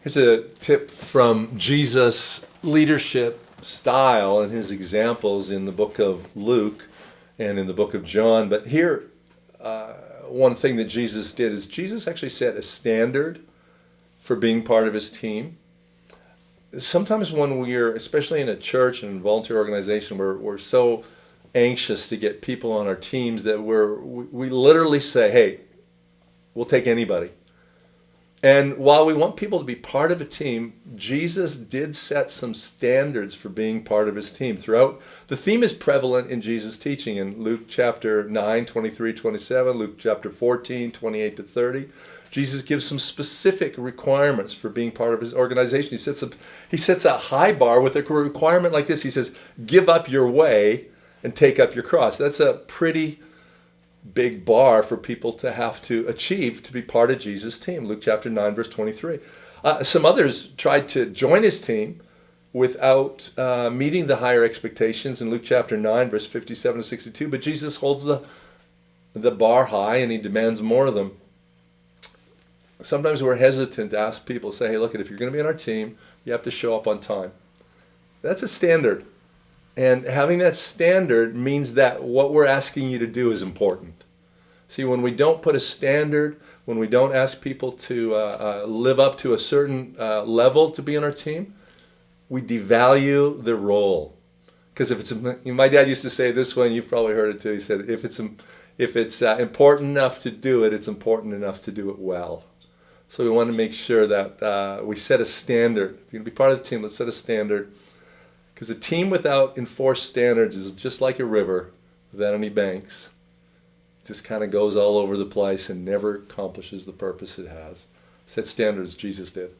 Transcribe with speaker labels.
Speaker 1: Here's a tip from Jesus' leadership style and his examples in the book of Luke and in the book of John. But here, one thing that Jesus did is Jesus actually set a standard for being part of his team. Sometimes when we're, especially in a church and volunteer organization, we're so anxious to get people on our teams that we literally say, hey, we'll take anybody. And while we want people to be part of a team, Jesus did set some standards for being part of his team throughout. The theme is prevalent in Jesus' teaching in Luke chapter 9, 23, 27, Luke chapter 14, 28 to 30. Jesus gives some specific requirements for being part of his organization. He sets a high bar with a requirement like this. He says, give up your way and take up your cross. That's a pretty big bar for people to have to achieve to be part of Jesus' team. Luke chapter 9, verse 23. Some others tried to join his team without meeting the higher expectations in Luke chapter 9, verse 57 to 62. But Jesus holds the bar high and he demands more of them. Sometimes we're hesitant to ask people, say, hey, look, if you're going to be on our team, you have to show up on time. That's a standard. And having that standard means that what we're asking you to do is important. See, when we don't put a standard, when we don't ask people to live up to a certain level to be on our team, we devalue the role. Because my dad used to say this one, you've probably heard it too. He said, if it's important enough to do it, it's important enough to do it well. So we want to make sure that we set a standard. If you're going to be part of the team, let's set a standard. Because a team without enforced standards is just like a river without any banks. It just kind of goes all over the place and never accomplishes the purpose it has. Set standards, Jesus did.